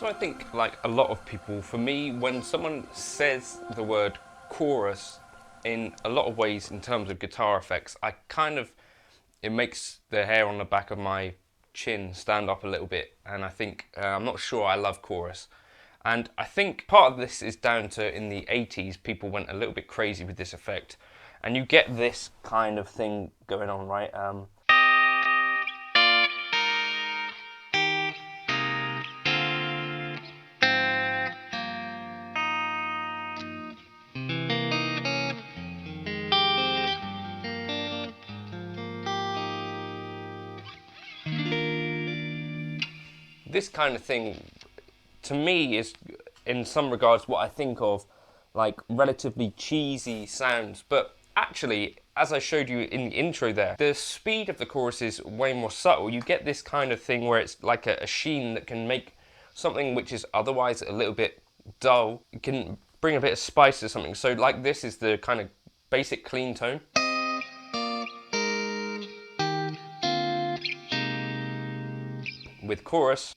also, I think, like a lot of people, for me, when someone says the word chorus, in a lot of ways, in terms of guitar effects, it makes the hair on the back of my chin stand up a little bit, and I think, I'm not sure I love chorus. And I think part of this is down to, in the 80s, people went a little bit crazy with this effect, and you get this kind of thing going on, right? This kind of thing, to me, is in some regards what I think of like relatively cheesy sounds, but actually, as I showed you in the intro there, the speed of the chorus is way more subtle. You get this kind of thing where it's like a sheen that can make something which is otherwise a little bit dull, it can bring a bit of spice to something. So like this is the kind of basic clean tone. With chorus,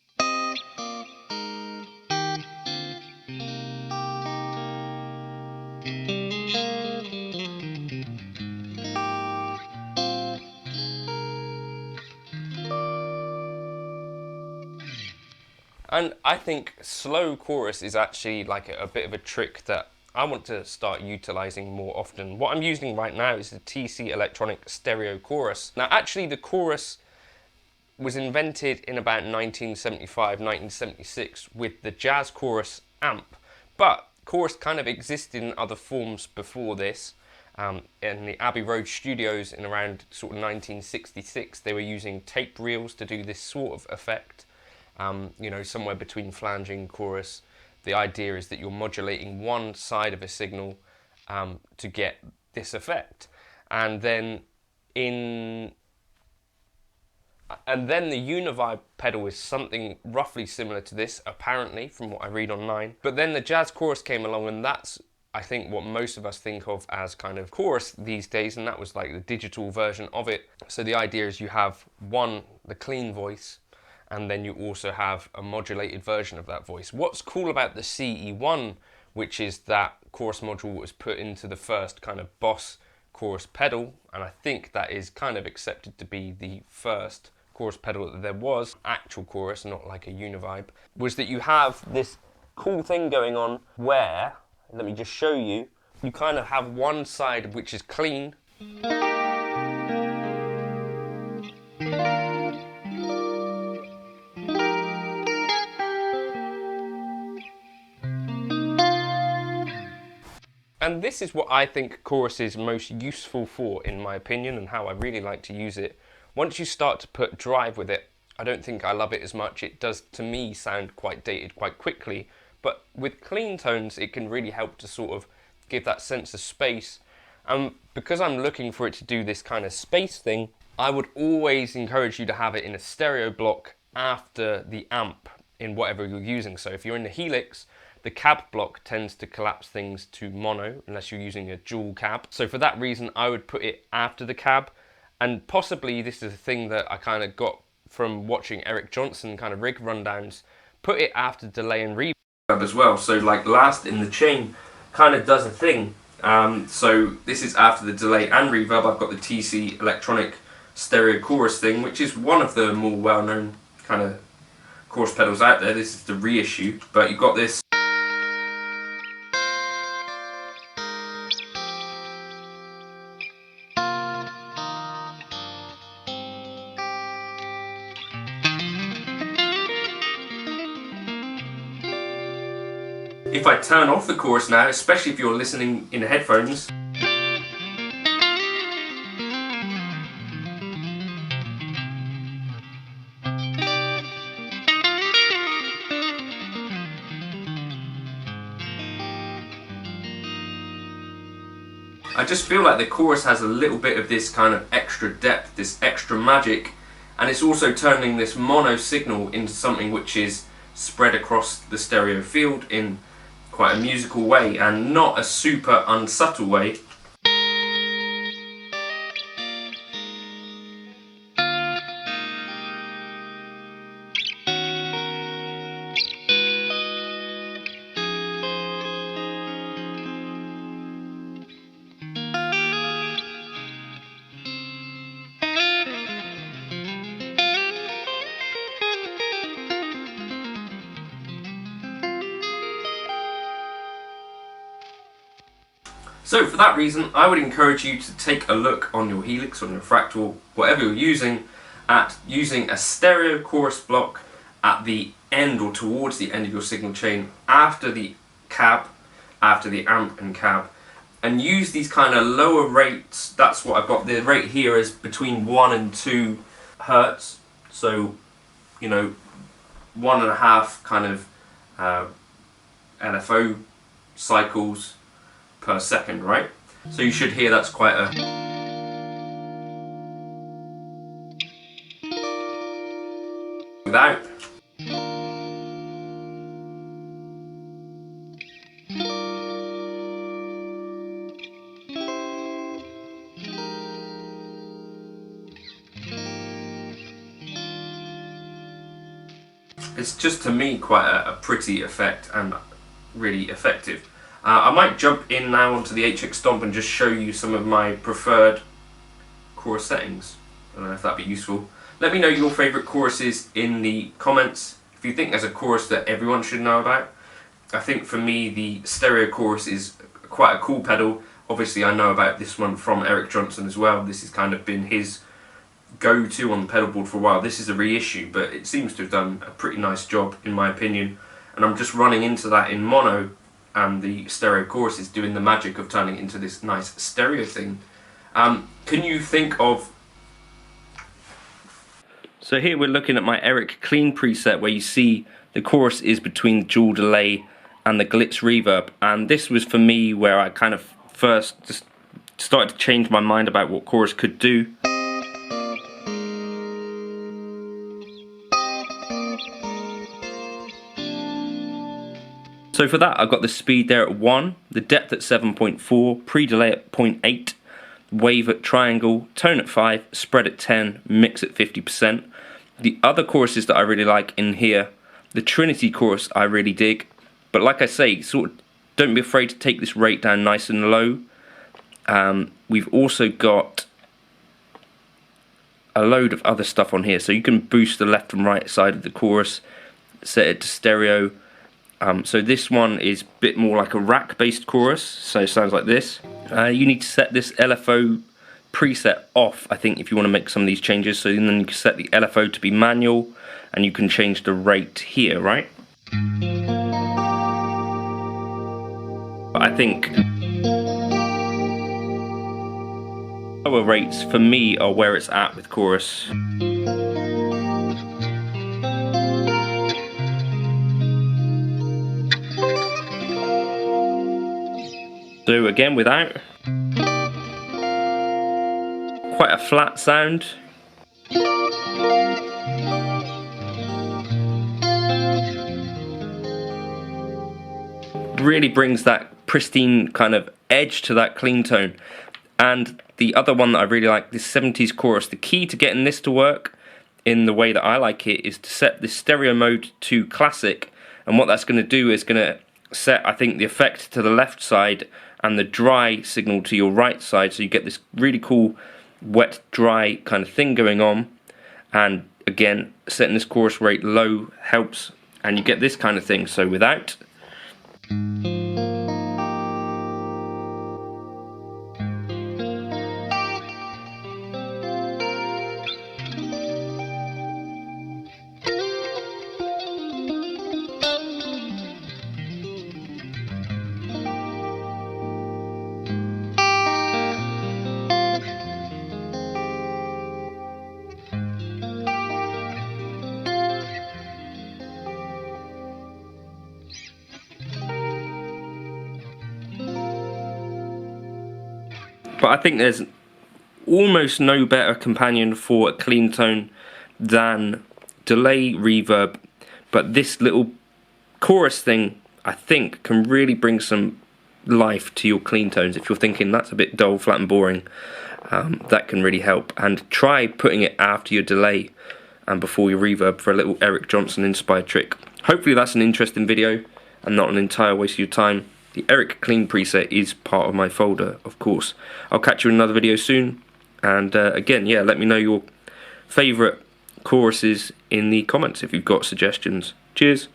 and I think slow chorus is actually like a bit of a trick that I want to start utilizing more often. What I'm using right now is the TC Electronic Stereo Chorus. Now actually the chorus was invented in about 1975, 1976 with the jazz chorus amp, but chorus kind of existed in other forms before this. In the Abbey Road studios in around sort of 1966, they were using tape reels to do this sort of effect. You know, somewhere between flanging chorus. The idea is that you're modulating one side of a signal to get this effect, and then the Univibe pedal is something roughly similar to this, apparently, from what I read online. But then the jazz chorus came along, and that's, I think, what most of us think of as kind of chorus these days, and that was like the digital version of it. So the idea is you have the clean voice, and then you also have a modulated version of that voice. What's cool about the CE1, which is that chorus module was put into the first kind of Boss chorus pedal, and I think that is kind of accepted to be the first chorus pedal that there was, actual chorus, not like a Univibe, was that you have this cool thing going on where, let me just show you, you kind of have one side which is clean, and this is what I think chorus is most useful for, in my opinion, and how I really like to use it. Once you start to put drive with it, I don't think I love it as much. It does, to me, sound quite dated quite quickly. But with clean tones, it can really help to sort of give that sense of space. Because I'm looking for it to do this kind of space thing, I would always encourage you to have it in a stereo block after the amp in whatever you're using. So if you're in the Helix, the cab block tends to collapse things to mono unless you're using a dual cab. So for that reason, I would put it after the cab. And possibly this is a thing that I kind of got from watching Eric Johnson kind of rig rundowns. Put it after delay and reverb as well. So like last in the chain kind of does a thing. So this is after the delay and reverb. I've got the TC Electronic Stereo Chorus thing, which is one of the more well-known kind of chorus pedals out there. This is the reissue, but you've got this. If I turn off the chorus now, especially if you're listening in headphones, I just feel like the chorus has a little bit of this kind of extra depth, this extra magic, and it's also turning this mono signal into something which is spread across the stereo field in quite a musical way and not a super unsubtle way. So for that reason, I would encourage you to take a look on your Helix, on your Fractal, whatever you're using, at using a stereo chorus block at the end or towards the end of your signal chain after the cab, after the amp and cab, and use these kind of lower rates. That's what I've got. The rate here is between 1 and 2 hertz, so you know, 1.5 kind of LFO cycles per second, right? So you should hear that's quite a without. It's just, to me, quite a pretty effect and really effective. I might jump in now onto the HX Stomp and just show you some of my preferred chorus settings. I don't know if that'd be useful. Let me know your favourite choruses in the comments. If you think there's a chorus that everyone should know about. I think for me the stereo chorus is quite a cool pedal. Obviously I know about this one from Eric Johnson as well. This has kind of been his go-to on the pedal board for a while. This is a reissue, but it seems to have done a pretty nice job in my opinion, and I'm just running into that in mono, and the stereo chorus is doing the magic of turning it into this nice stereo thing. Can you think of... So here we're looking at my Eric Clean preset where you see the chorus is between the dual delay and the glitz reverb, and this was for me where I kind of first just started to change my mind about what chorus could do. So for that I've got the speed there at 1, the depth at 7.4, pre-delay at 0.8, wave at triangle, tone at 5, spread at 10, mix at 50%. The other choruses that I really like in here, the Trinity chorus I really dig, but like I say, sort of don't be afraid to take this rate down nice and low. We've also got a load of other stuff on here, so you can boost the left and right side of the chorus, set it to stereo. So this one is a bit more like a rack based chorus, so it sounds like this. You need to set this LFO preset off, I think, if you want to make some of these changes. So then you can set the LFO to be manual and you can change the rate here, right? But I think lower rates for me are where it's at with chorus. So again, without, quite a flat sound. Really brings that pristine kind of edge to that clean tone. And the other one that I really like, this 70s chorus, the key to getting this to work in the way that I like it is to set the stereo mode to classic, and what that's going to do is going to set, I think, the effect to the left side and the dry signal to your right side, so you get this really cool wet dry kind of thing going on. And again, setting this chorus rate low helps, and you get this kind of thing. So without, but I think there's almost no better companion for a clean tone than delay reverb, but this little chorus thing I think can really bring some life to your clean tones. If you're thinking that's a bit dull, flat and boring, that can really help. And try putting it after your delay and before your reverb for a little Eric Johnson inspired trick. Hopefully that's an interesting video and not an entire waste of your time. The Eric Clean preset is part of my folder, of course. I'll catch you in another video soon. And again, yeah, let me know your favourite choruses in the comments if you've got suggestions. Cheers.